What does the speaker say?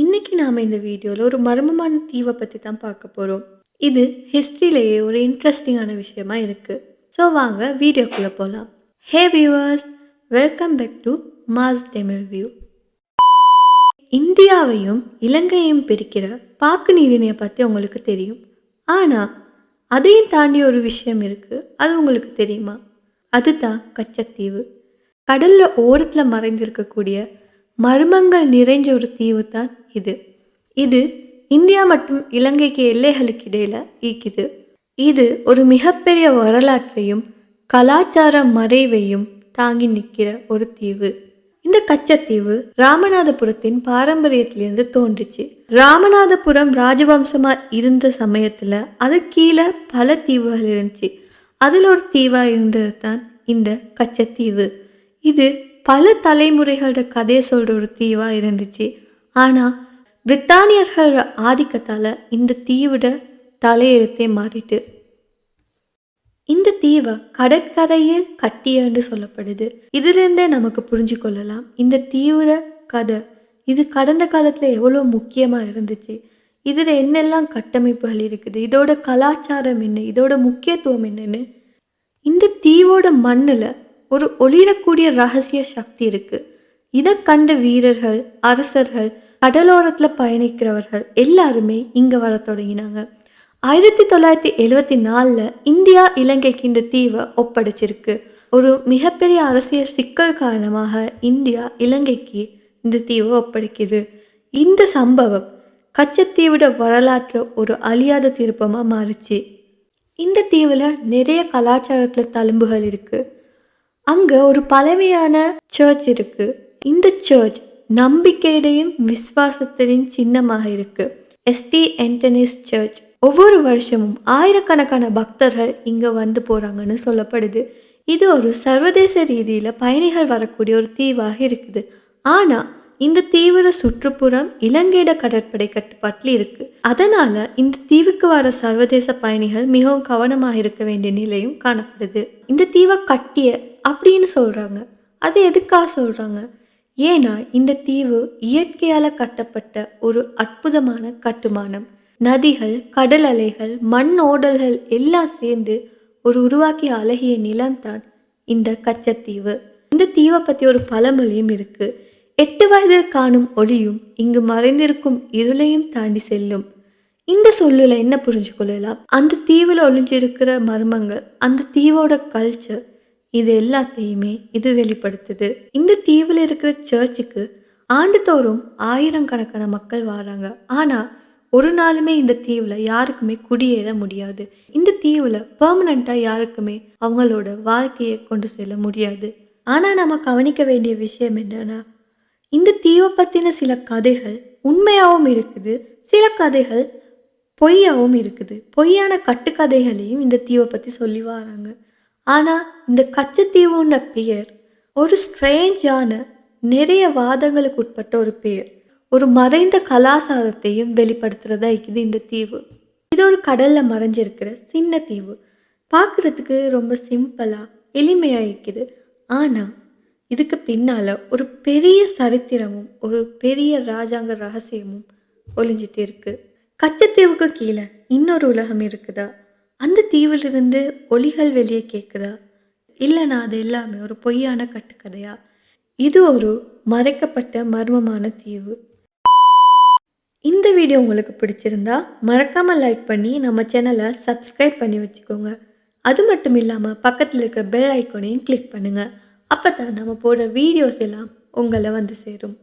இன்னைக்கு நாம இந்த வீடியோல ஒரு மர்மமான தீவை பத்தி தான் பார்க்க போறோம். இது ஹிஸ்டரியிலேயே ஒரு இன்ட்ரெஸ்டிங்கான விஷயமா இருக்கு. ஸோ வாங்க வீடியோக்குள்ள போலாம். Hey viewers, welcome back to mass Tamil view. இந்தியாவையும் இலங்கையையும் பிரிக்கிற பாக்கு நீரிணையை பத்தி உங்களுக்கு தெரியும். ஆனா அதையும் தாண்டி ஒரு விஷயம் இருக்கு. அது உங்களுக்கு தெரியுமா? அதுதான் கச்சத்தீவு. கடல்ல ஓரத்துல மறைந்திருக்கக்கூடிய மர்மங்கள் நிறைஞ்ச ஒரு தீவு தான் இது. இது இந்தியா மற்றும் இலங்கைக்கு எல்லைகளுக்கு இடையில இருக்குது. இது ஒரு மிகப்பெரிய வரலாற்றையும் கலாச்சார மறைவையும் தாங்கி நிற்கிற ஒரு தீவு. இந்த கச்சத்தீவு ராமநாதபுரத்தின் பாரம்பரியத்திலிருந்து தோன்றுச்சு. ராமநாதபுரம் ராஜவம்சமா இருந்த சமயத்துல அது கீழே பல தீவுகள் இருந்துச்சு. அதுல ஒரு தீவா இருந்தது தான் இந்த கச்சத்தீவு. இது பல தலைமுறைகளோட கதையை சொல்ற ஒரு தீவா இருந்துச்சு. ஆனா பிரித்தானியர்கள் ஆதிக்கத்தால இந்த தீவோட தலையெழுத்தே மாறிட்டு. இந்த தீவை கடற்கரையில் கட்டியன்னு சொல்லப்படுது. இதிலிருந்தே நமக்கு புரிஞ்சு கொள்ளலாம் இந்த தீவோட கதை. இது கடந்த காலத்துல எவ்வளோ முக்கியமா இருந்துச்சு, இதுல என்னெல்லாம் கட்டமைப்புகள் இருக்குது, இதோட கலாச்சாரம் என்ன, இதோட முக்கியத்துவம் என்னன்னு. இந்த தீவோட மண்ணுல ஒரு ஒளிரக்கூடிய ரகசிய சக்தி இருக்கு. இதை கண்ட வீரர்கள், அரசர்கள், கடலோரத்துல பயணிக்கிறவர்கள் எல்லாருமே இங்க வர தொடங்கினாங்க. 1974 இந்தியா இலங்கைக்கு இந்த தீவை ஒப்படைச்சிருக்கு. ஒரு மிகப்பெரிய அரசியல் சிக்கல் காரணமாக இந்தியா இலங்கைக்கு இந்த தீவை ஒப்படைக்குது. இந்த சம்பவம் கச்சத்தீவோட வரலாற்று ஒரு அழியாத திருப்பமா மாறுச்சு. இந்த தீவுல நிறைய கலாச்சாரத்துல தழும்புகள் இருக்கு. அங்க ஒரு பழமையான சர்ச் இருக்கு. இந்த சர்ச் நம்பிக்கையுடையும் விசுவாசத்தின் சின்னமாக இருக்கு. St Antony's church. ஒவ்வொரு வருஷமும் ஆயிரக்கணக்கான பக்தர்கள் இங்க வந்து போறாங்கன்னு சொல்லப்படுது. இது ஒரு சர்வதேச ரீதியில பயணிகள் வரக்கூடிய ஒரு தீவாக இருக்குது. ஆனா இந்த தீவிர சுற்றுப்புறம் இலங்கையோட கடற்படை கட்டுப்பாட்டில் இருக்கு. அதனால இந்த தீவுக்கு வர சர்வதேச பயணிகள் மிகவும் கவனமாக இருக்க வேண்டிய நிலையும் காணப்படுது. இந்த தீவை கட்டிய அப்படின்னு சொல்றாங்க. அது எதுக்காக சொல்றாங்க? ஏன்னா இந்த தீவு இயற்கையால கட்டப்பட்ட ஒரு அற்புதமான கட்டுமானம். நதிகள், கடல் அலைகள், மண் ஓடல்கள் எல்லாம் சேர்ந்து ஒரு உருவாக்கிய அழகிய நிலம்தான் இந்த கச்சத்தீவு. இந்த தீவை பத்தி ஒரு பழமொழியும் இருக்கு. 8 வயதில் காணும் ஒளியும் இங்கு மறைந்திருக்கும் இருளையும் தாண்டி செல்லும். இந்த சொல்லுல என்ன புரிஞ்சு கொள்ளலாம்? அந்த தீவுல ஒளிஞ்சிருக்கிற மர்மங்கள், அந்த தீவோட கல்ச்சர், இது எல்லாத்தையுமே இது வெளிப்படுத்துது. இந்த தீவுல இருக்கிற சர்ச்சுக்கு ஆண்டுதோறும் ஆயிரக்கணக்கான மக்கள் வராங்க. ஆனா ஒரு நாளுமே இந்த தீவுல யாருக்குமே குடியேற முடியாது. இந்த தீவுல பெர்மனண்டா யாருக்குமே அவங்களோட வாழ்க்கையை கொண்டு செல்ல முடியாது. ஆனா நம்ம கவனிக்க வேண்டிய விஷயம் என்னன்னா, இந்த தீவை பத்தின சில கதைகள் உண்மையாகவும் இருக்குது, சில கதைகள் பொய்யாகவும் இருக்குது. பொய்யான கட்டுக்கதைகளையும் இந்த தீவை பத்தி சொல்லி வராங்க. ஆனா இந்த கச்சத்தீவுன்ற பெயர் ஒரு ஸ்ட்ரேஞ்சான, நிறைய வாதங்களுக்கு உட்பட்ட ஒரு பெயர். ஒரு மறைந்த கலாச்சாரத்தையும் வெளிப்படுத்துறதா இருக்குது இந்த தீவு. இது ஒரு கடல்ல மறைஞ்சிருக்கிற சின்ன தீவு. பார்க்கறதுக்கு ரொம்ப சிம்பிளா எளிமையா இருக்குது. ஆனா இதுக்கு பின்னால ஒரு பெரிய சரித்திரமும் ஒரு பெரிய ராஜாங்க ரகசியமும் ஒளிஞ்சிட்டு இருக்கு. கச்சத்தீவுக்கு கீழே இன்னொரு உலகம் இருக்குதா? அந்த தீவிலிருந்து ஒலிகள் வெளியே கேட்குதா? இல்லைனா அது எல்லாமே ஒரு பொய்யான கட்டுக்கதையா? இது ஒரு மறைக்கப்பட்ட மர்மமான தீவு. இந்த வீடியோ உங்களுக்கு பிடிச்சிருந்தா மறக்காம லைக் பண்ணி நம்ம சேனலை சப்ஸ்கிரைப் பண்ணி வச்சுக்கோங்க. அது மட்டும் இல்லாமல் பக்கத்தில் இருக்கிற பெல் ஐக்கானையும் கிளிக் பண்ணுங்க. அப்போ தான் நம்ம போடுற வீடியோஸ் எல்லாம் உங்களை வந்து சேரும்.